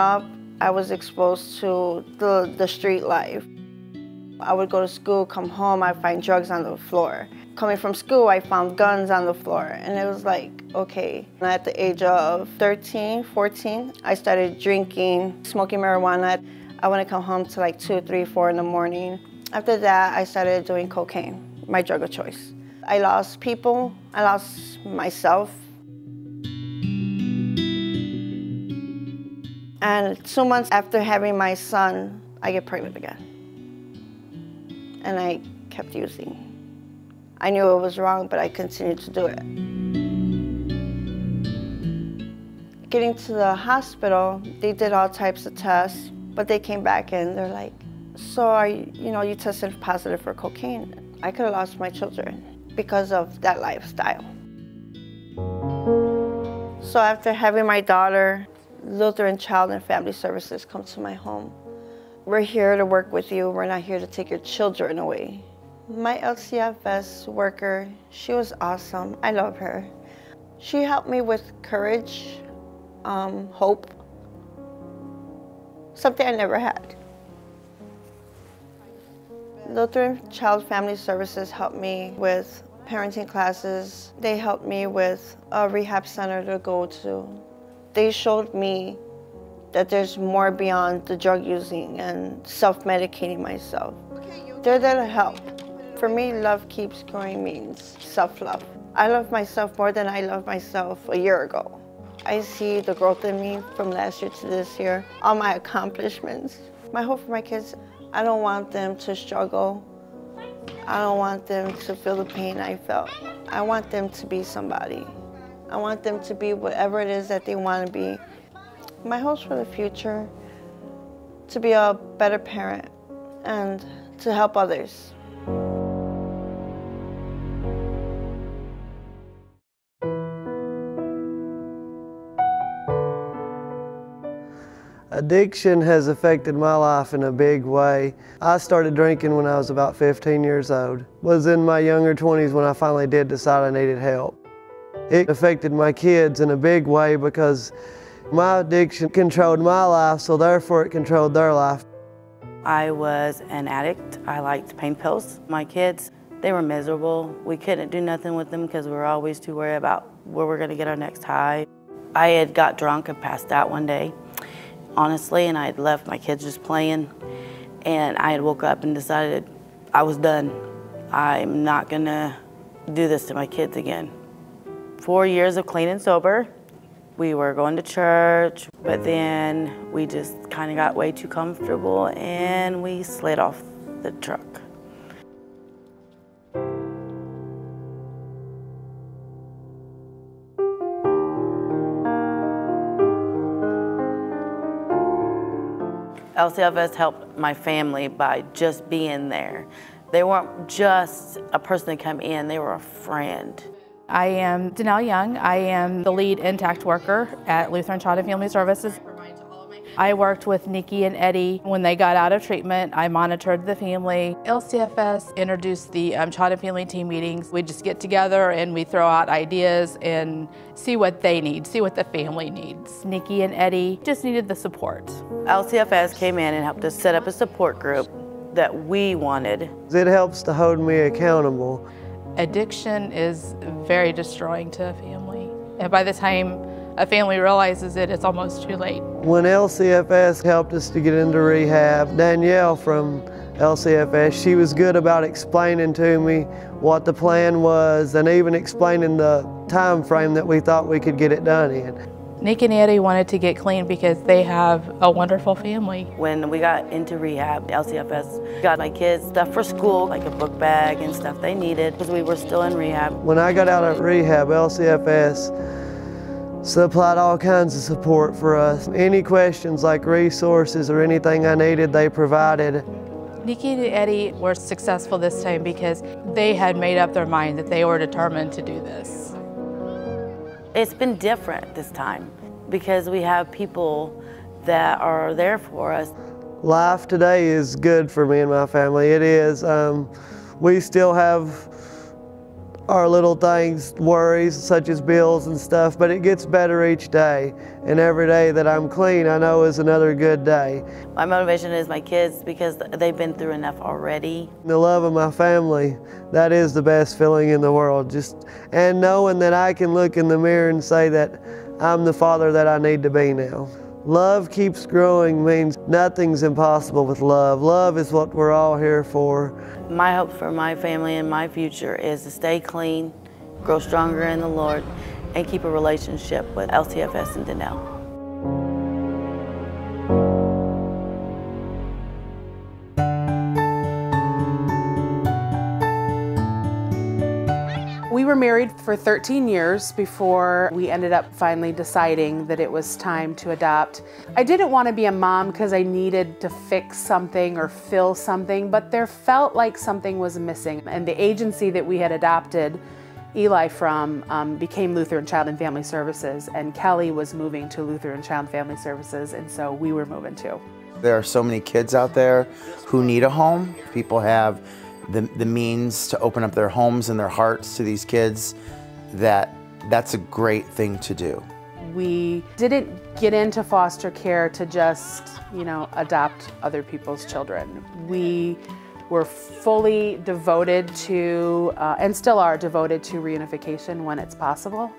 up, I was exposed to the street life. I would go to school, come home, I'd find drugs on the floor. Coming from school, I found guns on the floor, and it was like, okay. And at the age of 13, 14, I started drinking, smoking marijuana. I wouldn't come home till like 2, 3, 4 in the morning. After that, I started doing cocaine, my drug of choice. I lost people, I lost myself. And 2 months after having my son, I get pregnant again. And I kept using. I knew it was wrong, but I continued to do it. Getting to the hospital, they did all types of tests, but they came back and they're like, so are you tested positive for cocaine. I could have lost my children because of that lifestyle. So after having my daughter, Lutheran Child and Family Services come to my home. We're here to work with you. We're not here to take your children away. My LCFS worker, she was awesome. I love her. She helped me with courage, hope, something I never had. Lutheran Child Family Services helped me with parenting classes. They helped me with a rehab center to go to. They showed me that there's more beyond the drug using and self-medicating myself. They're there to help. For me, love keeps growing means self-love. I love myself more than I loved myself a year ago. I see the growth in me from last year to this year, all my accomplishments. My hope for my kids, I don't want them to struggle. I don't want them to feel the pain I felt. I want them to be somebody. I want them to be whatever it is that they want to be. My hopes for the future, to be a better parent and to help others. Addiction has affected my life in a big way. I started drinking when I was about 15 years old. Was in my younger 20s when I finally did decide I needed help. It affected my kids in a big way because my addiction controlled my life, so therefore it controlled their life. I was an addict. I liked pain pills. My kids, they were miserable. We couldn't do nothing with them because we were always too worried about where we're going to get our next high. I had got drunk and passed out one day, honestly, and I had left my kids just playing, and I had woke up and decided I was done. I'm not going to do this to my kids again. 4 years of clean and sober. We were going to church, but then we just kind of got way too comfortable and we slid off the truck. LCFS helped my family by just being there. They weren't just a person to come in, they were a friend. I am Danelle Young. I am the lead intact worker at Lutheran Child and Family Services. I worked with Nikki and Eddie when they got out of treatment. I monitored the family. LCFS introduced the Child and Family team meetings. We just get together and we throw out ideas and see what they need, see what the family needs. Nikki and Eddie just needed the support. LCFS came in and helped us set up a support group that we wanted. It helps to hold me accountable. Addiction is very destroying to a family. And by the time a family realizes it, it's almost too late. When LCFS helped us to get into rehab, Danielle from LCFS, she was good about explaining to me what the plan was and even explaining the time frame that we thought we could get it done in. Nick and Eddie wanted to get clean because they have a wonderful family. When we got into rehab, LCFS got my kids stuff for school, like a book bag and stuff they needed because we were still in rehab. When I got out of rehab, LCFS supplied all kinds of support for us. Any questions like resources or anything I needed, they provided. Nikki and Eddie were successful this time because they had made up their mind that they were determined to do this. It's been different this time because we have people that are there for us. Life today is good for me and my family. It is. We still have our little things, worries such as bills and stuff, but it gets better each day. And every day that I'm clean, I know is another good day. My motivation is my kids because they've been through enough already. The love of my family, that is the best feeling in the world. And knowing that I can look in the mirror and say that I'm the father that I need to be now. Love keeps growing means nothing's impossible with love. Love is what we're all here for. My hope for my family and my future is to stay clean, grow stronger in the Lord, and keep a relationship with LCFS and Donnell. We were married for 13 years before we ended up finally deciding that it was time to adopt. I didn't want to be a mom because I needed to fix something or fill something, but there felt like something was missing. And the agency that we had adopted Eli from became Lutheran Child and Family Services, and Kelly was moving to Lutheran Child and Family Services, and so we were moving too. There are so many kids out there who need a home. People have the means to open up their homes and their hearts to these kids. That's a great thing to do. We didn't get into foster care to just, adopt other people's children. We were fully devoted to, and still are devoted to, reunification when it's possible.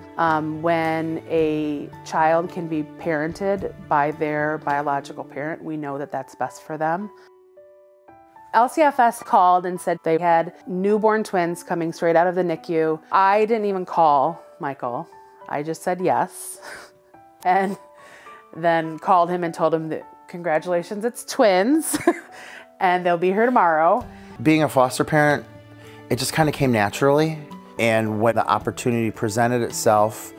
When a child can be parented by their biological parent, we know that that's best for them. LCFS called and said they had newborn twins coming straight out of the NICU. I didn't even call Michael. I just said yes. And then called him and told him that congratulations, it's twins. And they'll be here tomorrow. Being a foster parent, it just kind of came naturally. And when the opportunity presented itself,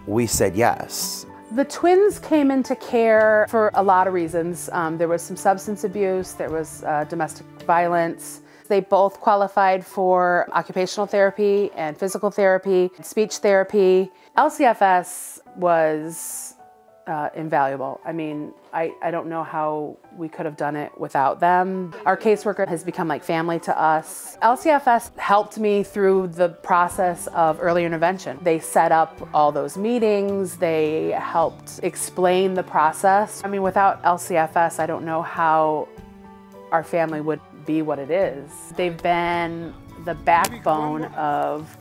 we said yes. The twins came into care for a lot of reasons. There was some substance abuse, there was domestic violence. They both qualified for occupational therapy and physical therapy, speech therapy. LCFS was invaluable. I mean, I don't know how we could have done it without them. Our caseworker has become like family to us. LCFS helped me through the process of early intervention. They set up all those meetings. They helped explain the process. I mean, without LCFS, I don't know how our family would be what it is. They've been the backbone of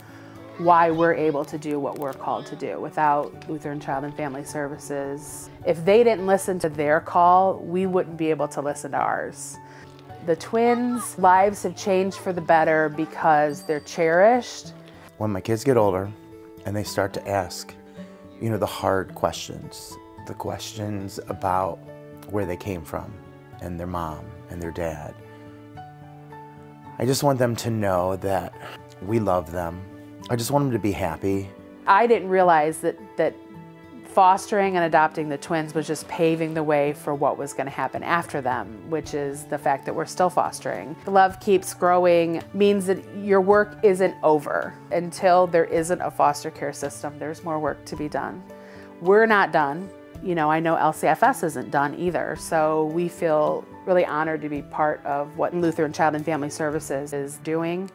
why we're able to do what we're called to do. Without Lutheran Child and Family Services, if they didn't listen to their call, we wouldn't be able to listen to ours. The twins' lives have changed for the better because they're cherished. When my kids get older and they start to ask, the hard questions, the questions about where they came from and their mom and their dad, I just want them to know that we love them. I just want them to be happy. I didn't realize that fostering and adopting the twins was just paving the way for what was going to happen after them, which is the fact that we're still fostering. Love keeps growing means that your work isn't over. Until there isn't a foster care system, there's more work to be done. We're not done. I know LCFS isn't done either, so we feel really honored to be part of what Lutheran Child and Family Services is doing.